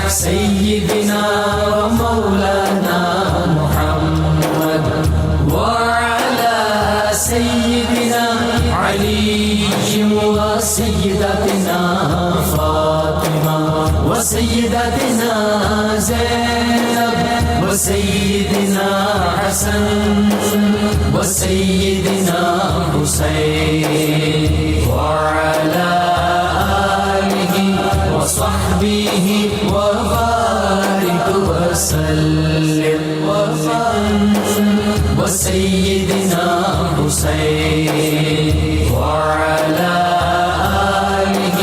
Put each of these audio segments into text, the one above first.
سيدنا ومولانا محمد وعلى سيدنا علي وسيدتنا فاطمة وسيدتنا زينب وسيدنا حسن وسيدنا حسين وعلى آله وصحبه وبارك وسلم وسيدنا حسين وعلى آله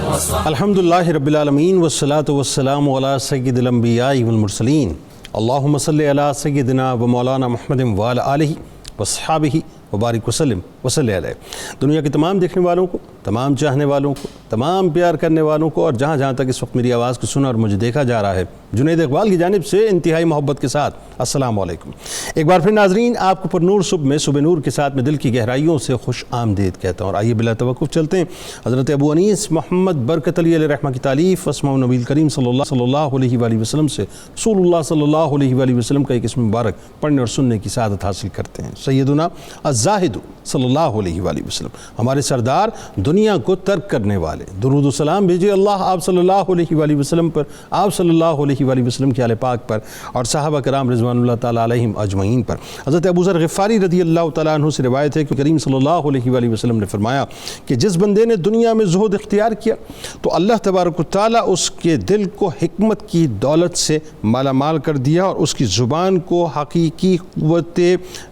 وصحبه الحمدللہ رب العالمین والصلاة والسلام علی سید الانبیاء والمرسلین اللہم صلی علی سیدنا و مولانا محمد وعلی آلہ وصحابہ وبارک وسلم وصلی علیہ۔ دنیا کے تمام دیکھنے والوں کو، تمام چاہنے والوں کو، تمام پیار کرنے والوں کو اور جہاں جہاں تک اس وقت میری آواز کو سنا اور مجھے دیکھا جا رہا ہے، جنید اقبال کی جانب سے انتہائی محبت کے ساتھ السلام علیکم۔ ایک بار پھر ناظرین آپ کو پر نور صبح میں صبح نور کے ساتھ میں دل کی گہرائیوں سے خوش آمدید کہتا ہوں، اور آئیے بلا توقف چلتے ہیں حضرت ابو انیس محمد برکت علی علیہ رحمہ کی تالیف اسماء نبی کریم صلی اللہ علیہ وآلہ وسلم سے رسول اللہ صلی اللہ علیہ وآلہ وسلم کا ایک اسم مبارک پڑھنے اور سننے کی سعادت حاصل کرتے ہیں۔ سیدنا الزاہد صلی اللہ علیہ وآلہ وسلم، ہمارے سردار، دنیا کو ترک کرنے والے، درود و سلام بھیجیے اللہ آپ صلی اللہ علیہ وآلہ وسلم پر، آپ صلی اللہ علیہ وآلہ وسلم کے آل پاک پر اور صحابہ کرام رضوان اللہ تعالیٰ علیہم اجمعین پر۔ حضرت ابو ذر غفاری رضی اللہ تعالیٰ عنہ سے روایت ہے کہ کریم صلی اللہ علیہ وآلہ وسلم نے فرمایا کہ جس بندے نے دنیا میں زہد اختیار کیا تو اللہ تبارک و تعالیٰ اس کے دل کو حکمت کی دولت سے مالا مال کر دیا اور اس کی زبان کو حقیقی قوت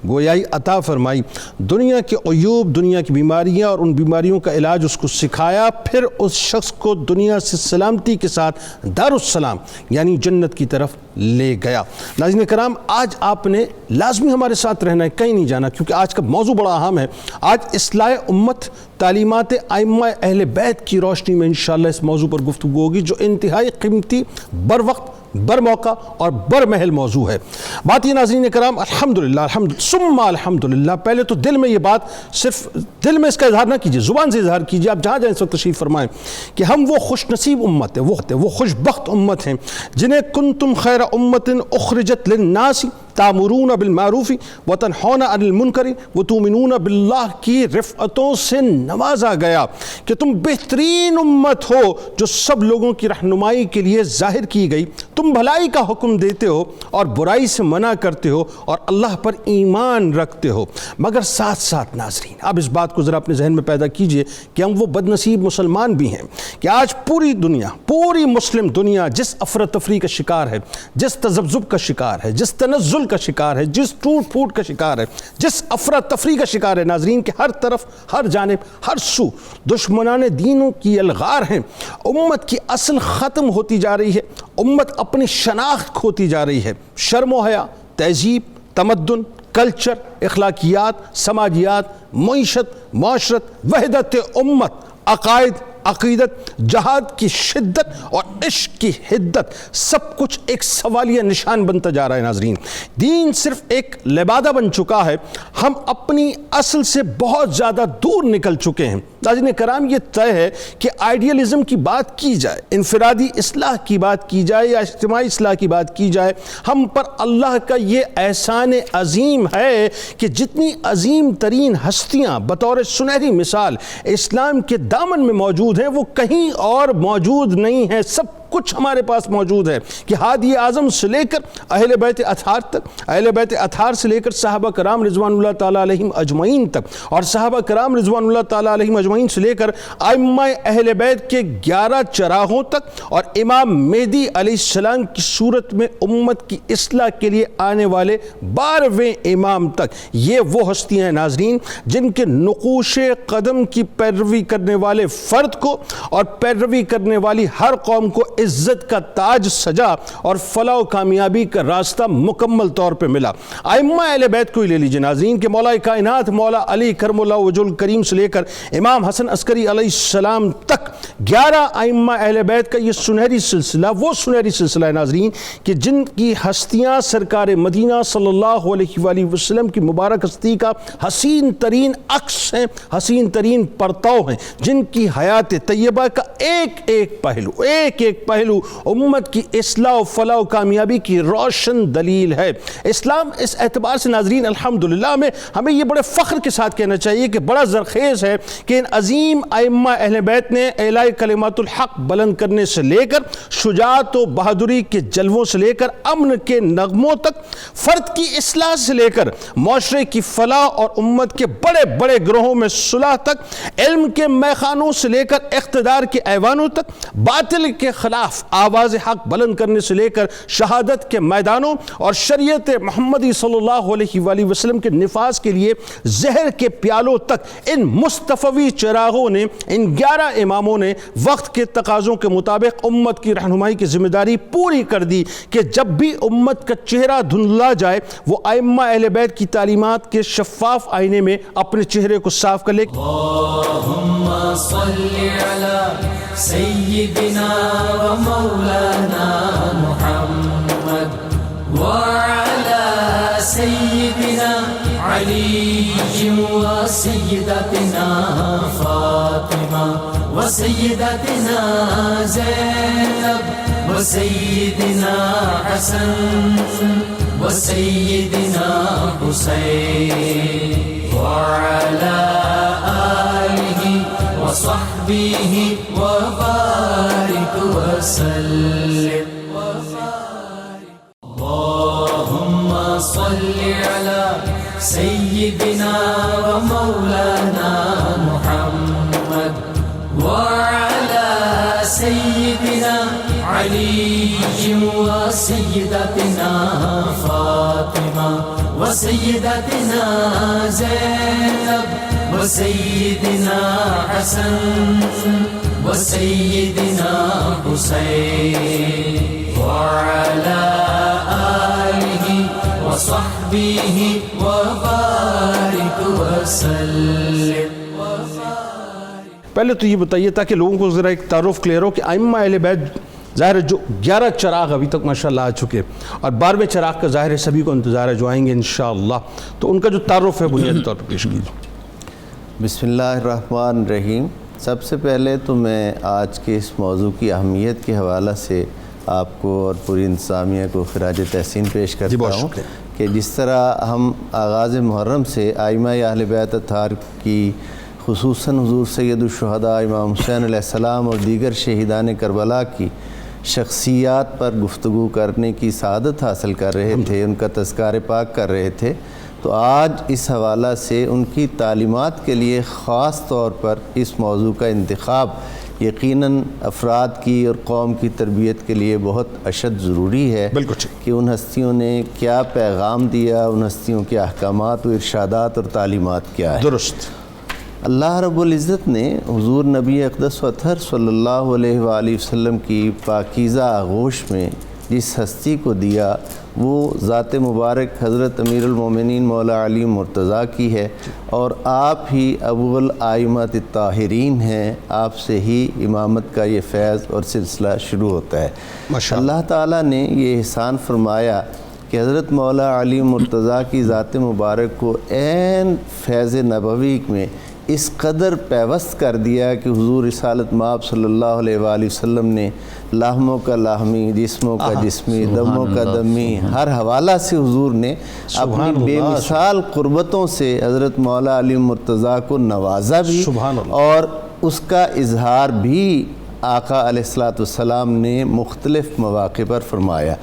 گویائی عطا فرمائی، دنیا کے عیوب، دنیا کی بیماریاں اور ان بیماریوں کا علاج اس کو سکھایا، پھر اس شخص کو دنیا سے سلامتی کے ساتھ دار السلام یعنی جنت کی طرف لے گیا۔ ناظرین کرام، آج آپ نے لازمی ہمارے ساتھ رہنا ہے، کہیں نہیں جانا، کیونکہ آج کا موضوع بڑا اہم ہے۔ آج اصلاح امت، تعلیمات ائمہ اہل بیت کی روشنی میں انشاءاللہ اس موضوع پر گفتگو ہوگی، جو انتہائی قیمتی، بر وقت، بر موقع اور بر محل موضوع ہے۔ بات یہ ناظرین کرام، الحمدللہ ثم الحمدللہ، پہلے تو دل میں یہ بات، صرف دل میں اس کا اظہار نہ کیجیے، زبان سے اظہار کیجیے، آپ جہاں جائیں اس وقت تشریف فرمائیں کہ ہم وہ خوش نصیب امت ہے، وہ خوش بخت امت ہیں جنہیں کنتم خیر امت اخرجت للناس تامرون بالمعروف وتنہون عن المنکر وتؤمنون باللہ کی رفعتوں سے نوازا گیا کہ تم بہترین امت ہو جو سب لوگوں کی رہنمائی کے لیے ظاہر کی گئی، تم بھلائی کا حکم دیتے ہو اور برائی سے منع کرتے ہو اور اللہ پر ایمان رکھتے ہو۔ مگر ساتھ ساتھ ناظرین، اب اس بات کو ذرا اپنے ذہن میں پیدا کیجئے کہ ہم وہ بد نصیب مسلمان بھی ہیں کہ آج پوری دنیا، پوری مسلم دنیا جس افراتفری کا شکار ہے، جس تذبذب کا شکار ہے، جس تنزل کا شکار ہے، جس ٹوٹ پھوٹ کا شکار ہے، جس افراتفری کا شکار ہے ناظرین، کہ ہر طرف، ہر جانب، ہر سو دشمنان دینوں کی الغار ہیں، امت کی اصل ختم ہوتی جا رہی ہے، امت اپنی شناخت کھوتی جا رہی ہے، شرم و حیا، تہذیب، تمدن، کلچر، اخلاقیات، سماجیات، معیشت، معاشرت، وحدت امت، عقائد، عقیدت، جہاد کی شدت اور عشق کی حدت، سب کچھ ایک سوالیہ نشان بنتا جا رہا ہے ناظرین۔ دین صرف ایک لبادہ بن چکا ہے، ہم اپنی اصل سے بہت زیادہ دور نکل چکے ہیں۔ ناظرین کرام، یہ طے ہے کہ آئیڈیلزم کی بات کی جائے، انفرادی اصلاح کی بات کی جائے یا اجتماعی اصلاح کی بات کی جائے، ہم پر اللہ کا یہ احسان عظیم ہے کہ جتنی عظیم ترین ہستیاں بطور سنہری مثال اسلام کے دامن میں موجود ہیں، وہ کہیں اور موجود نہیں ہیں، سب کچھ ہمارے پاس موجود ہے کہ ہادی اعظم سے لے کر اہل بیت اطہار تک، اہل بیت اطہار سے لے کر صحابہ کرام رضوان اللہ تعالیٰ علیہم اجمعین تک، اور صحابہ کرام رضوان اللہ تعالیٰ علیہم اجمعین سے لے کر ائمہ اہل بیت کے 11 چراغوں تک اور امام مہدی علیہ السلام کی صورت میں امت کی اصلاح کے لیے آنے والے 12ویں امام تک، یہ وہ ہستیاں ہیں ناظرین جن کے نقوش قدم کی پیروی کرنے والے فرد کو اور پیروی کرنے والی ہر قوم کو عزت کا تاج سجا اور فلاح و کامیابی کا راستہ مکمل طور پہ ملا۔ ائمہ اہل بیت کو ہی لے لیجئے ناظرین کہ مولا کائنات مولا علی کرم اللہ وجہ الکریم سے لے کر امام حسن عسکری علیہ السلام تک 11 ائمہ اہل بیت کا یہ سنہری سلسلہ، وہ سنہری سلسلہ ہے ناظرین کہ جن کی ہستیاں سرکار مدینہ صلی اللہ علیہ وآلہ وسلم کی مبارک ہستی کا حسین ترین عکس ہیں، حسین ترین پرتاؤ ہیں، جن کی حیات طیبہ کا ایک ایک پہلو پہلو امت کی اصلاح و فلاح و کامیابی کی روشن دلیل ہے۔ اسلام اس اعتبار سے ناظرین الحمدللہ ہمیں یہ بڑے فخر کے ساتھ کہنا چاہیے کہ بڑا زرخیز ہے کہ ان عظیم ائمہ اہل بیت نے اعلاء کلمات الحق بلند کرنے سے لے کر شجاعت و بہادری کے جلووں سے لے کر امن کے نغموں تک، فرد کی اصلاح سے لے کر معاشرے کی فلاح اور امت کے بڑے بڑے گروہوں میں صلح تک، علم کے میخانوں سے لے کر اقتدار کے ایوانوں تک، باطل کے خلاف آواز حق بلند کرنے سے لے کر شہادت کے میدانوں اور شریعت محمدی صلی اللہ علیہ وآلہ وسلم کے نفاذ کے لیے زہر کے پیالوں تک، ان مصطفی چراغوں نے، ان 11 اماموں نے وقت کے تقاضوں کے مطابق امت کی رہنمائی کی ذمہ داری پوری کر دی کہ جب بھی امت کا چہرہ دھندلا جائے وہ ائمہ اہل بیت کی تعلیمات کے شفاف آئینے میں اپنے چہرے کو صاف کر لے۔ اللہم صلی علی سیدنا و مولانا محمد وعلی سیدنا علی و سیدتنا فاطمہ و سیدتنا زینب و سیدنا حسن و سیدنا حسین وعلى آله وصحبه وبارك وسلم اللهم صل على سيدنا ومولانا محمد وعلى سيدنا علي وسيدتنا فاطمة وسيدتنا زينب وسيدنا حسن وسيدنا حسين وعلى آله وصحبه وبارك وسلم۔ پہلے تو یہ بتائیے تاکہ لوگوں کو ذرا ایک تعارف کلیئر ہو کہ ائمہ اہل بیت ظاہر ہے جو 11 چراغ ابھی تک ماشاءاللہ آ چکے اور 12ویں چراغ کا ظاہر ہے سبھی کو انتظار ہے جو آئیں گے انشاءاللہ، تو ان کا جو تعارف ہے بنیادی طور پر پیش کیجیے۔ بسم اللہ الرحمن الرحیم۔ سب سے پہلے تو میں آج کے اس موضوع کی اہمیت کے حوالہ سے آپ کو اور پوری انتظامیہ کو خراج تحسین پیش کرتا ہوں کہ جس طرح ہم آغاز محرم سے ائمہ اہل بیت اطہار کی خصوصاً حضور سید الشہداء امام حسین علیہ السلام اور دیگر شہیدان کربلا کی شخصیات پر گفتگو کرنے کی سعادت حاصل کر رہے تھے، ان کا تذکار پاک کر رہے تھے، تو آج اس حوالہ سے ان کی تعلیمات کے لیے خاص طور پر اس موضوع کا انتخاب یقیناً افراد کی اور قوم کی تربیت کے لیے بہت اشد ضروری ہے کہ ان ہستیوں نے کیا پیغام دیا، ان ہستیوں کے احکامات و ارشادات اور تعلیمات کیا ہے۔ درست۔ اللہ رب العزت نے حضور نبی اقدس و اطہر صلی اللہ علیہ وآلہ وسلم کی پاکیزہ آغوش میں جس ہستی کو دیا وہ ذات مبارک حضرت امیر المومنین مولا علی مرتضیٰ کی ہے، اور آپ ہی ابو الائمۃ الطاہرین ہیں، آپ سے ہی امامت کا یہ فیض اور سلسلہ شروع ہوتا ہے۔ اللہ تعالیٰ نے یہ احسان فرمایا کہ حضرت مولا علی مرتضیٰ کی ذات مبارک کو عین فیض نبوی میں اس قدر پیوست کر دیا کہ حضور رسالت مآب صلی اللہ علیہ وآلہ وسلم نے لاہموں کا لاہمی، جسموں کا جسمی، دموں کا دمی، ہر حوالہ سے حضور نے اپنی بے مثال قربتوں سے حضرت مولا علی مرتضیٰ کو نوازا بھی، اور اس کا اظہار بھی آقا علیہ السلام نے مختلف مواقع پر فرمایا۔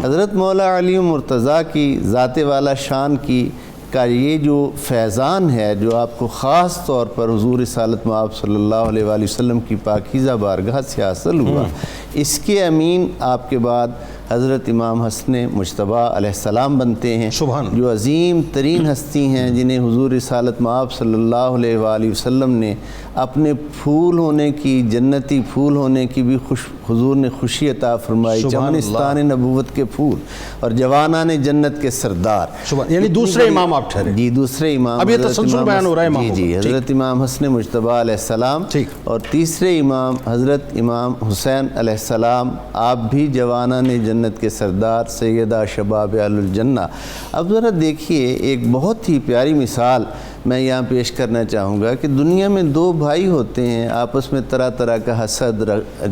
حضرت مولا علی مرتضیٰ کی ذات والا شان کی کا یہ جو فیضان ہے جو آپ کو خاص طور پر حضور رسالت مآب صلی اللہ علیہ وآلہ وسلم کی پاکیزہ بارگاہ سے حاصل ہوا، اس کے امین آپ کے بعد حضرت امام حسن مجتبیٰ علیہ السلام بنتے ہیں، جو عظیم ترین ہستی ہیں جنہیں حضور رسالت مآب صلی اللہ علیہ وآلہ وسلم نے اپنے پھول ہونے کی، جنتی پھول ہونے کی بھی حضور نے خوشی عطا فرمائی، چمنستان نبوت کے پھول اور جوانان جنت کے سردار، یعنی دوسرے امام آپ ٹھہرے؟ جی دوسرے امام، اب یہ تسلسل بیان ہو رہا ہے امام، جی حضرت امام حسن مجتبیٰ علیہ السلام، اور تیسرے امام حضرت امام حسین علیہ السلام، آپ بھی جوانان جنت کے سردار، سیدہ شباب اہل الجنہ۔ اب ذرا دیکھیے ایک بہت ہی پیاری مثال میں یہاں پیش کرنا چاہوں گا کہ دنیا میں دو بھائی ہوتے ہیں، آپس میں طرح طرح کا حسد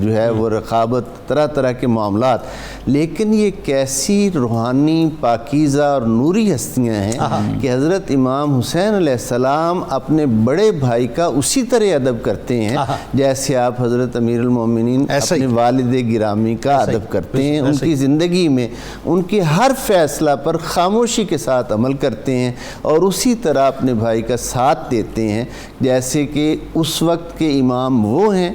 جو ہے وہ رقابت، طرح طرح کے معاملات، لیکن یہ کیسی روحانی پاکیزہ اور نوری ہستیاں ہیں کہ حضرت امام حسین علیہ السلام اپنے بڑے بھائی کا اسی طرح ادب کرتے ہیں جیسے آپ حضرت امیر المومنین اپنے والد گرامی کا ادب کرتے ہیں۔ ان کی زندگی میں ان کے ہر فیصلہ پر خاموشی کے ساتھ عمل کرتے ہیں اور اسی طرح اپنے بھائی کا ساتھ دیتے ہیں، جیسے کہ اس وقت کے امام وہ ہیں،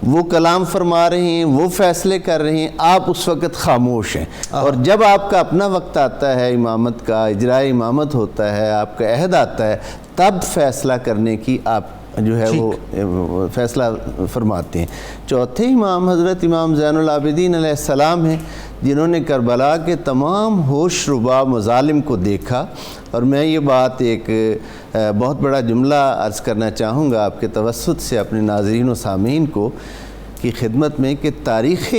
وہ کلام فرما رہے ہیں، وہ فیصلے کر رہے ہیں، آپ اس وقت خاموش ہیں، اور جب آپ کا اپنا وقت آتا ہے امامت کا، اجرائے امامت ہوتا ہے، آپ کا عہد آتا ہے، تب فیصلہ کرنے کی آپ جو ہے وہ فیصلہ فرماتے ہیں۔ چوتھے امام حضرت امام زین العابدین علیہ السلام ہیں، جنہوں نے کربلا کے تمام ہوش ربا مظالم کو دیکھا، اور میں یہ بات ایک بہت بڑا جملہ عرض کرنا چاہوں گا آپ کے توسط سے اپنے ناظرین و سامعین کو کی خدمت میں کہ تاریخ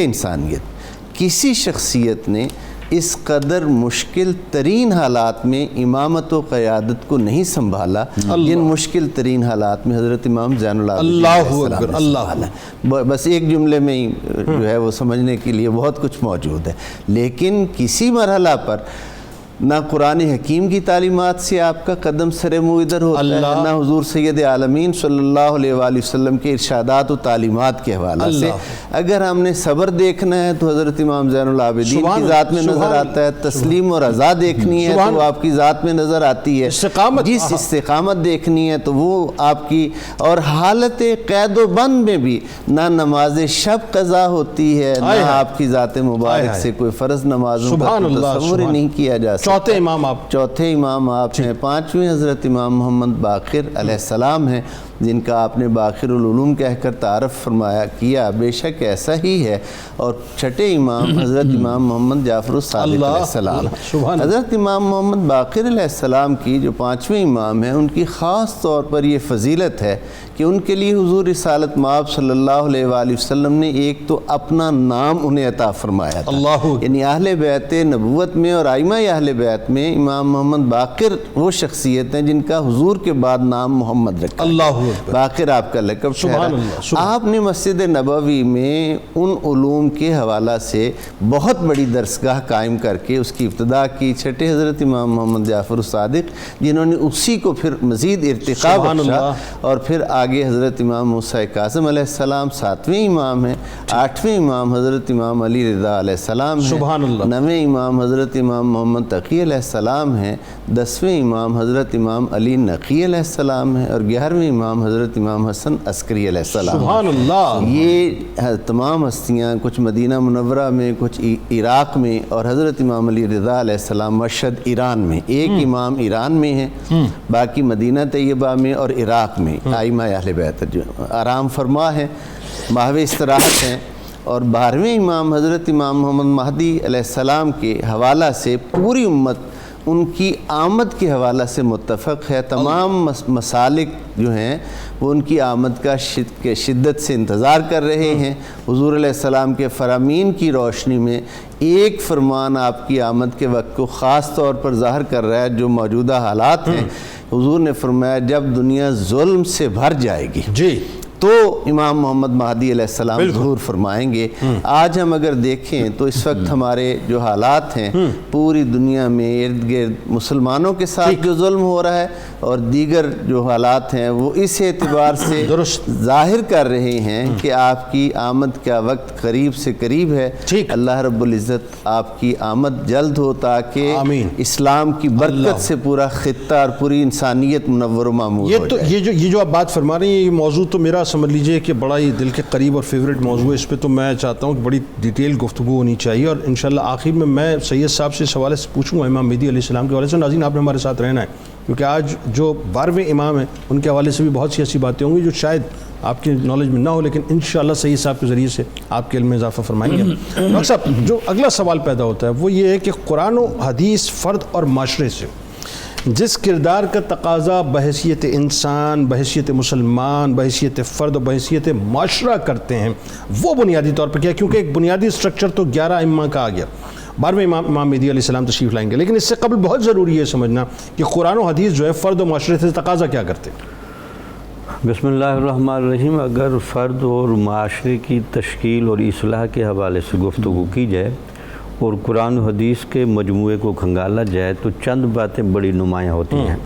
انسانیت کسی شخصیت نے اس قدر مشکل ترین حالات میں امامت و قیادت کو نہیں سنبھالا جن مشکل ترین حالات میں حضرت امام زین العابدین علیہ السلام نے سنبھالا۔ بس ایک جملے میں ہی جو ہے وہ سمجھنے کے لیے بہت کچھ موجود ہے، لیکن کسی مرحلہ پر نہ قرآن حکیم کی تعلیمات سے آپ کا قدم سر منہ ادھر ہوتا ہے، نہ حضور سید عالمین صلی اللہ علیہ وآلہ وسلم کے ارشادات و تعلیمات کے حوالہ سے۔ اگر ہم نے صبر دیکھنا ہے تو حضرت امام زین العابدین کی ذات میں نظر آتا ہے، تسلیم و رضا دیکھنی ہے تو وہ آپ کی ذات میں نظر آتی ہے، جس استقامت دیکھنی ہے تو وہ آپ کی، اور حالت قید و بند میں بھی نہ نماز شب قضا ہوتی ہے، نہ آپ کی ذات مبارک سے کوئی فرض نمازوں کا تصور ہی نہیں کیا جا سکتا۔ چوتھے امام آپ ہیں۔ پانچویں حضرت امام محمد باقر علیہ السلام ہیں، جن کا آپ نے باقر العلوم کہہ کر تعارف فرمایا کیا، بے شک ایسا ہی ہے۔ اور چھٹے امام حضرت امام محمد جعفر الصادق علیہ السلام۔ حضرت امام محمد باقر علیہ السلام کی جو پانچویں امام ہیں، ان کی خاص طور پر یہ فضیلت ہے کہ ان کے لیے حضور رسالت مآب صلی اللہ علیہ وآلہ وسلم نے ایک تو اپنا نام انہیں عطا فرمایا تھا، یعنی اہل بیت نبوت میں اور ائمہ اہل بیت میں امام محمد باقر وہ شخصیت ہیں جن کا حضور کے بعد نام محمد رکھا، باقر آپ کا لقب ٹھہرا۔ آپ نے مسجد نبوی میں ان علوم کے حوالہ سے بہت بڑی درسگاہ قائم کر کے اس کی ابتدا کی چھٹے حضرت امام محمد جعفر الصادق، جنہوں نے اسی کو پھر مزید ارتقا بخشا، اور پھر آگے حضرت امام موسیٰ کاظم علیہ السلام ساتویں امام ہیں، آٹھویں امام حضرت امام علی رضا علیہ السلام ہیں، نویں امام حضرت امام محمد تقی علیہ السلام ہیں، دسویں امام حضرت امام علی نقی علیہ السلام ہیں، اور 11ویں امام حضرت امام حسن عسکری علیہ السلام۔ سبحان اللہ۔ یہ تمام ہستیاں کچھ مدینہ منورہ میں، کچھ عراق میں، اور حضرت امام علی رضا علیہ السلام مشہد ایران میں، ایک امام ایران میں ہیں، باقی مدینہ طیبہ میں اور عراق میں ائمہ اہل بیت جو آرام فرما ہیں، ماہو استراحت ہیں۔ اور 12ویں امام حضرت امام محمد مہدی علیہ السلام کے حوالہ سے پوری امت ان کی آمد کے حوالہ سے متفق ہے، تمام مسالک جو ہیں وہ ان کی آمد کا شدت سے انتظار کر رہے ہیں۔ حضور علیہ السلام کے فرامین کی روشنی میں ایک فرمان آپ کی آمد کے وقت کو خاص طور پر ظاہر کر رہا ہے، جو موجودہ حالات ہیں۔ حضور نے فرمایا جب دنیا ظلم سے بھر جائے گی تو امام محمد مہدی علیہ السلام ظہور فرمائیں گے۔ آج ہم اگر دیکھیں تو اس وقت ہمارے جو حالات ہیں پوری دنیا میں ارد گرد مسلمانوں کے ساتھ جو ظلم ہو رہا ہے اور دیگر جو حالات ہیں وہ اس اعتبار سے ظاہر کر رہے ہیں کہ آپ کی آمد کا وقت قریب سے قریب ہے۔ اللہ رب العزت آپ کی آمد جلد ہو تاکہ اسلام کی برکت سے پورا خطہ اور پوری انسانیت منور و معمور ہو جائے۔ یہ جو آپ بات فرما رہے ہیں یہ موضوع تو میرا سمجھ لیجئے کہ بڑا ہی دل کے قریب اور فیوریٹ موضوع ہے، اس پہ تو میں چاہتا ہوں کہ بڑی ڈیٹیل گفتگو ہونی چاہیے، اور انشاءاللہ آخر میں سید صاحب سے اس حوالے سے پوچھوں گا امام مہدی علیہ السلام کے حوالے سے۔ ناظرین آپ نے ہمارے ساتھ رہنا ہے کیونکہ آج جو 12ویں امام ہیں ان کے حوالے سے بھی بہت سی ایسی باتیں ہوں گی جو شاید آپ کی نالج میں نہ ہو، لیکن انشاءاللہ سید صاحب کے ذریعے سے آپ کے علم میں اضافہ فرمائیں گے۔ ڈاکٹر صاحب جو اگلا سوال پیدا ہوتا ہے وہ یہ ہے کہ قرآن و حدیث فرد اور معاشرے سے جس کردار کا تقاضا بحیثیت انسان، بحیثیت مسلمان، بحیثیت فرد اور بحیثیت معاشرہ کرتے ہیں وہ بنیادی طور پر کیا ہے؟ کیونکہ ایک بنیادی سٹرکچر تو 11 ائمہ کا آ گیا، بعد میں امام مہدی علیہ السلام تشریف لائیں گے، لیکن اس سے قبل بہت ضروری ہے سمجھنا کہ قرآن و حدیث جو ہے فرد و معاشرے سے تقاضا کیا کرتے ہیں؟ بسم اللہ الرحمن الرحیم. اگر فرد اور معاشرے کی تشکیل اور اصلاح کے حوالے سے گفتگو کی جائے اور قرآن و حدیث کے مجموعے کو کھنگالا جائے تو چند باتیں بڑی نمایاں ہوتی ہیں.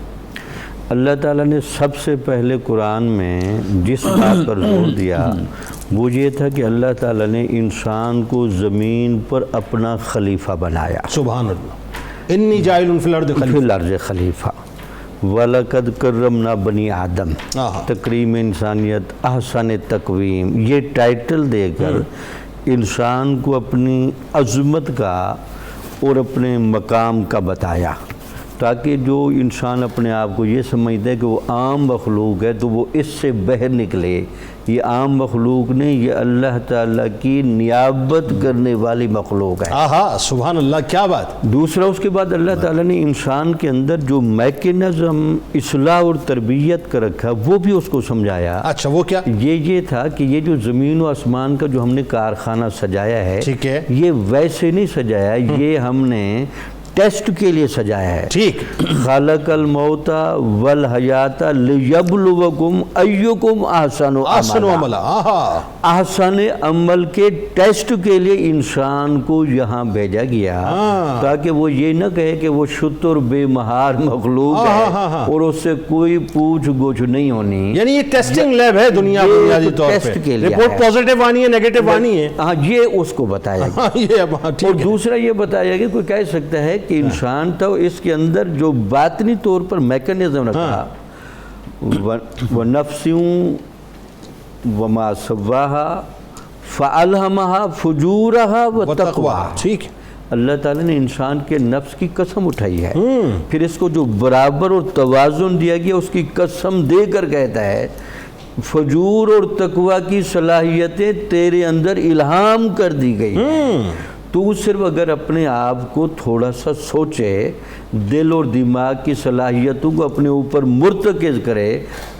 اللہ تعالیٰ نے سب سے پہلے قرآن میں جس بات پر زور دیا وہ یہ تھا کہ اللہ تعالیٰ نے انسان کو زمین پر اپنا خلیفہ بنایا. سبحان اللہ. انی جاعل فی الارض فی الارض خلیفہ. وَلَقَدْ كَرَّمْنَا بنی آدم. تکریم انسانیت، احسن تقویم، یہ ٹائٹل دے کر انسان کو اپنی عظمت کا اور اپنے مقام کا بتایا، تاکہ جو انسان اپنے آپ کو یہ سمجھتا ہے کہ وہ عام مخلوق ہے تو وہ اس سے باہر نکلے. یہ عام مخلوق نہیں، یہ اللہ تعالیٰ کی نیابت کرنے والی مخلوق ہے. سبحان اللہ، کیا بات. دوسرا، اس کے بعد اللہ تعالیٰ نے انسان کے اندر جو میکینزم اصلاح اور تربیت کا رکھا وہ بھی اس کو سمجھایا. اچھا، وہ کیا؟ یہ تھا کہ یہ جو زمین و آسمان کا جو ہم نے کارخانہ سجایا ہے، ٹھیک ہے، یہ ویسے نہیں سجایا، یہ ہم نے ٹیسٹ کے لیے سجایا ہے. ٹھیک. خالق الموت والحیات لیبلوکم ایکم احسن عملا. احسن عمل کے ٹیسٹ کے لیے انسان کو یہاں بھیجا گیا تاکہ وہ یہ نہ کہے کہ وہ شتر بے مہار مخلوق ہے اور اس سے کوئی پوچھ گچھ نہیں ہونی. یعنی یہ ٹیسٹنگ لیب ہے دنیا بنیادی طور پہ، رپورٹ پازیٹیو آنی ہے نیگیٹو آنی ہے. ہاں، یہ اس کو بتایا گیا. اور دوسرا یہ بتایا گیا، کوئی کہہ سکتا ہے کہ انسان تھا اس کے اندر جو باطنی طور پر میکانزم رکھا، وَنَفْسٍ وَمَا سَوَّاهَا فَأَلْهَمَهَا فُجُورَهَا وَتَقْوَاهَا. ٹھیک. اللہ تعالیٰ نے انسان کے نفس کی قسم اٹھائی ہے، پھر اس کو جو برابر اور توازن دیا گیا اس کی قسم دے کر کہتا ہے فجور اور تقوی کی صلاحیتیں تیرے اندر الہام کر دی گئی. تو صرف اگر اپنے آپ کو تھوڑا سا سوچے، دل اور دماغ کی صلاحیتوں کو اپنے اوپر مرتکز کرے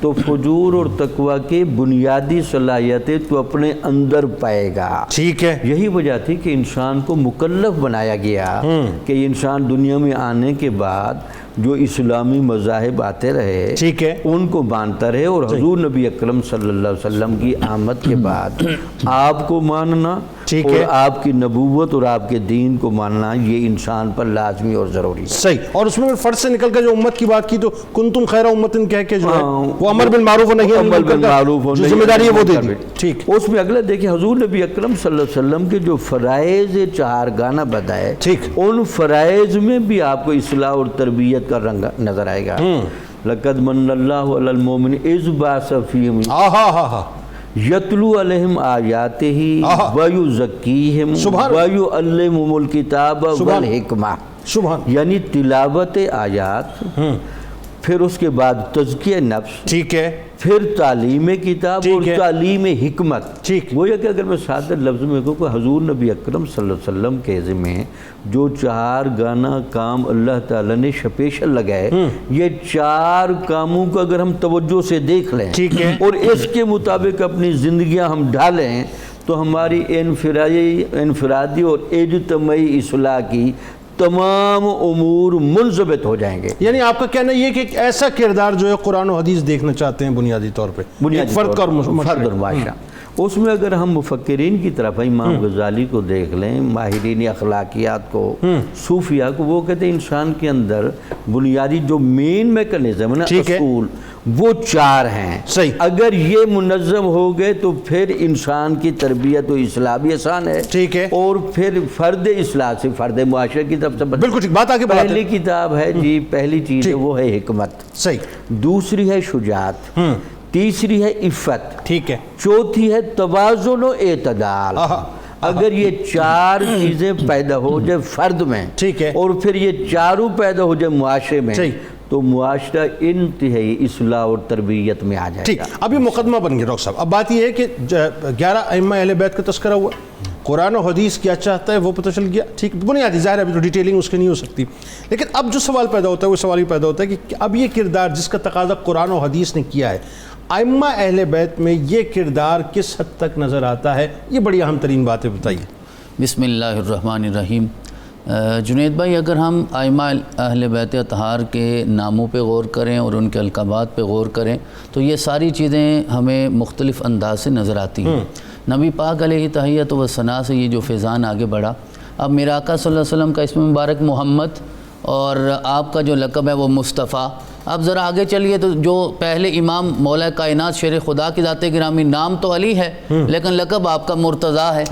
تو فجور اور تقوی کے بنیادی صلاحیتیں تو اپنے اندر پائے گا. ٹھیک ہے. یہی وجہ تھی کہ انسان کو مکلف بنایا گیا کہ انسان دنیا میں آنے کے بعد جو اسلامی مذاہب آتے رہے، ٹھیک ہے، ان کو مانتا رہے. اور حضور نبی اکرم صلی اللہ علیہ وسلم کی آمد کے بعد آپ کو ماننا اور آپ کی نبوت اور آپ کے دین کو ماننا یہ انسان پر لازمی اور ضروری ہے. صحیح. اور اس میں فرض سے نکل کر جو امت کی بات کی تو کنتم خیر امت کہہ کے جو ہے وہ امر بالمعروف و نہی عن المنکر جو ذمہ داری ہے وہ دے دی. ٹھیک. اس میں اگلا دیکھیں، حضور نبی اکرم صلی اللہ علیہ وسلم کے جو فرائض چہارگانہ بتائے، ٹھیک، ان فرائض میں بھی آپ کو اصلاح اور تربیت کا رنگ نظر آئے گا. لقد من اللہ علی المؤمنین اذ بعث فیہم یتلو علیہم آیاتہ ویزکیہم ویعلمہم الکتاب والحکمہ. یعنی تلاوت آیات، پھر اس کے بعد تزکیہ نفس، ٹھیک ہے، پھر تعلیم کتاب اور تعلیم حکمت. ٹھیک. وہ یہ کہ اگر میں سادہ لفظ میں کہوں کہ حضور نبی اکرم صلی اللہ علیہ وسلم کے ذمہ جو چار گانا کام اللہ تعالیٰ نے اسپیشل لگائے، یہ چار کاموں کو اگر ہم توجہ سے دیکھ لیں اور اس کے مطابق اپنی زندگیاں ہم ڈھالیں تو ہماری انفرادی اور اجتماعی اصلاح کی تمام امور منضبط ہو جائیں گے. یعنی آپ کا کہنا یہ کہ ایک ایسا کردار جو ہے قرآن و حدیث دیکھنا چاہتے ہیں بنیادی طور پہ، فرد اور معاشرہ. اس میں اگر ہم مفکرین کی طرف امام غزالی کو دیکھ لیں، ماہرین اخلاقیات کو، صوفیاء کو، وہ کہتے ہیں انسان کے اندر بنیادی جو مین میکانزم ہے نا، اصول، وہ چار ہیں. صحیح. اگر یہ منظم ہو گئے تو پھر انسان کی تربیت و اصلاح بھی آسان ہے. ٹھیک ہے. اور پھر فرد اصلاح سے فرد معاشرے کی طرف سے بالکل ٹھیک بات. آگے پہلی کتاب ہے جی، پہلی چیز ہے وہ ہے حکمت. صحیح. دوسری ہے شجاعت، تیسری ہے عفت، ٹھیک ہے، چوتھی ہے توازن و اعتدال. اگر یہ چار چیزیں پیدا ہو جائے فرد میں، ٹھیک ہے، اور پھر یہ چاروں پیدا ہو جائے معاشرے میں، تو معاشرہ انتہائی اصلاح اور تربیت میں آ جائے گا. ٹھیک. اب یہ مقدمہ بن گیا ڈاکٹر صاحب. اب بات یہ ہے کہ 11 ائمہ اہل بیت کا تذکرہ ہوا، قرآن و حدیث کیا چاہتا ہے وہ پتہ چل گیا. ٹھیک، بنیادی ظاہر ہے ابھی تو ڈیٹیلنگ اس کی نہیں ہو سکتی، لیکن اب جو سوال پیدا ہوتا ہے وہ سوال ہی پیدا ہوتا ہے کہ اب یہ کردار جس کا تقاضا قرآن و حدیث نے کیا ہے، ائمہ اہل بیت میں یہ کردار کس حد تک نظر آتا ہے؟ یہ بڑی اہم ترین باتیں بتائیے. بسم اللہ الرحمن الرحیم. جنید بھائی، اگر ہم ائمہ اہل بیت اطہار کے ناموں پہ غور کریں اور ان کے القابات پہ غور کریں تو یہ ساری چیزیں ہمیں مختلف انداز سے نظر آتی ہیں۔ نبی پاک علیہ تحیت و ثنا سے یہ جو فیضان آگے بڑھا، اب میرا آقا صلی اللہ علیہ وسلم کا اسم مبارک محمد اور آپ کا جو لقب ہے وہ مصطفیٰ۔ اب ذرا آگے چلیے تو جو پہلے امام مولا کائنات شیر خدا کی ذات گرامی نام تو علی ہے لیکن لقب آپ کا مرتضیٰ ہے،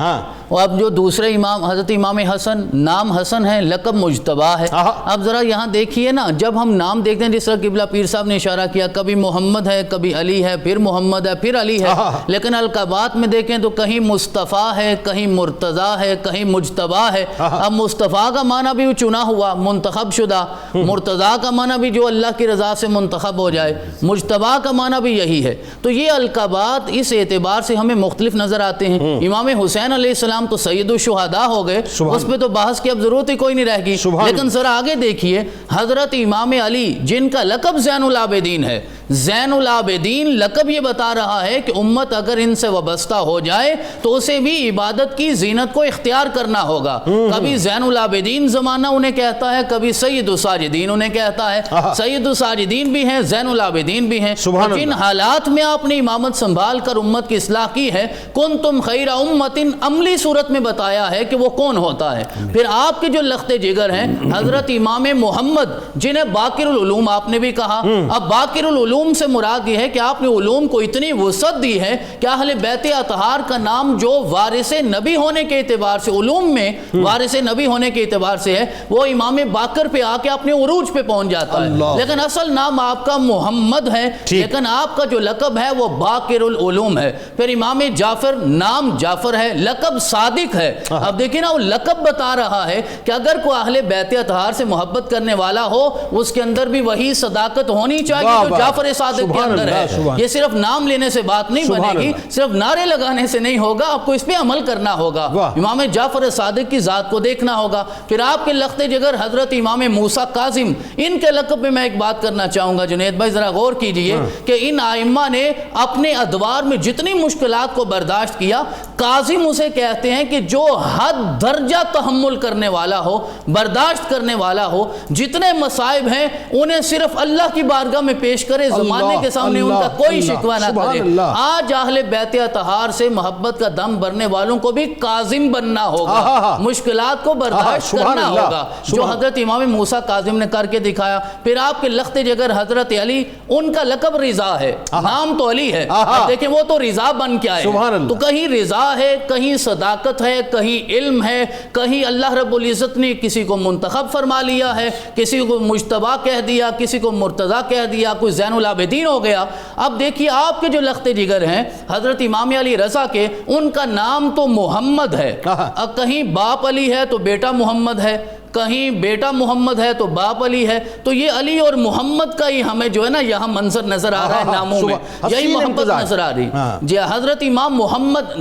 اور اب جو دوسرے امام حضرت امام حسن نام حسن ہے، لقب مجتبیٰ ہے۔ اب ذرا یہاں دیکھیے نا، جب ہم نام دیکھتے ہیں جس طرح قبلہ پیر صاحب نے اشارہ کیا، کبھی محمد ہے، کبھی علی ہے، پھر محمد ہے، پھر علی ہے، لیکن القابات میں دیکھیں تو کہیں مصطفیٰ ہے، کہیں مرتضیٰ ہے، کہیں مجتبیٰ ہے۔ اب مصطفیٰ کا معنی بھی چنا ہوا، منتخب شدہ، مرتضیٰ کا معنی بھی جو اللہ کی رضا سے منتخب ہو جائے، مجتبیٰ کا معنی بھی یہی ہے۔ تو یہ القابات اس اعتبار سے ہمیں مختلف نظر آتے ہیں۔ امام حسین علیہ السلام تو سید الشہداء ہو گئے، اس پہ تو بحث کی اب ضرورت ہی کوئی نہیں رہ گی، لیکن ذرا آگے دیکھیے حضرت امام علی جن کا لقب زین العابدین ہے، زین العابدین لقب یہ بتا رہا ہے کہ امت اگر ان سے وابستہ ہو جائے تو اسے بھی عبادت کی زینت کو اختیار کرنا ہوگا۔ کبھی زین العابدین زمانہ انہیں کہتا ہے، کبھی سید الساجدین انہیں کہتا ہے۔ سید الساجدین بھی ہیں، زین العابدین بھی ہیں۔ جن حالات میں آپ نے امامت سنبھال کر امت کی اصلاح کی ہے، کنتم خیر امت، عملی صورت میں بتایا ہے کہ وہ کون ہوتا ہے۔ پھر آپ کے جو لخت جگر ہیں حضرت امام محمد جنہیں باقر العلوم آپ نے بھی کہا۔ اب باقر العلوم سے مراد یہ ہے کہ آپ نے علوم کو اتنی وسعت دی ہے کہ اہل بیت اطہار کا نام جو وارث نبی ہونے کے اعتبار سے، علوم میں وارث نبی ہونے کے اعتبار سے ہے، وہ امام باقر پہ آ کے اپنے عروج پہ پہنچ جاتا ہے، لیکن اصل نام آپ کا محمد ہے، لیکن آپ کا جو لقب ہے وہ باقر العلوم ہے۔ پھر امام جعفر، نام جعفر ہے، لقب صادق ہے۔ اب دیکھیں نا، وہ لقب بتا رہا ہے کہ اگر کوئی اہل بیت اطہار سے محبت کرنے والا ہو اس کے اندر بھی وہی صداقت ہونی چاہیے جو جعفر صادق کے اندر ہے۔ یہ صرف نام لینے سے بات نہیں بنے گی، صرف نعرے لگانے سے نہیں ہوگا، آپ کو اس پہ عمل کرنا ہوگا۔ امام جعفر صادق کی ذات کو دیکھنا ہوگا۔ پھر آپ کے لخت جگر حضرت امام موسیٰ کاظم، ان کے لقب میں ایک بات کرنا چاہوں گا جنید بھائی، ذرا غور کیجئے کہ ان ائمہ نے اپنے ادوار میں جتنی مشکلات کو برداشت کیا، کاظم اسے کہتے ہیں کہ جو حد درجہ تحمل کرنے والا ہو، برداشت کرنے والا ہو، جتنے مصائب ہیں انہیں صرف اللہ کی بارگاہ میں پیش کرے، زمانے کے سامنے ان کا کوئی شکوہ نہ کرے۔ آج اہل بیت اطہار سے محبت کا دم بھرنے والوں کو بھی کاظم بننا ہوگا، مشکلات کو برداشت کرنا ہوگا، جو حضرت امام موسیٰ کاظم نے کر کے دکھایا۔ پھر آپ کے لخت جگر حضرت علی، ان کا لقب رضا ہے، نام تو علی ہے، اب دیکھیں وہ تو رضا بن کے آئے، تو کہیں رضا ہے، کہیں صداقت ہے، کہیں علم ہے، کہیں اللہ رب العزت نے کسی کو منتخب فرما لیا ہے، کسی کو مجتبیٰ کہہ دیا، کسی کو مرتضیٰ کہہ دیا، کوئی زین العابدین ہو گیا۔ اب دیکھیے آپ کے جو لخت جگر ہیں حضرت امام علی رضا کے، ان کا نام تو محمد ہے، اب کہیں باپ علی ہے تو بیٹا محمد ہے، کہیں بیٹا محمد ہے تو باپ علی ہے، تو یہ علی اور محمد کا ہی ہمیں جو ہے نا یہاں منظر نظر آ رہا ہے، ناموں میں یہی محبت نظر آ رہی۔ جی حضرت امام محمد،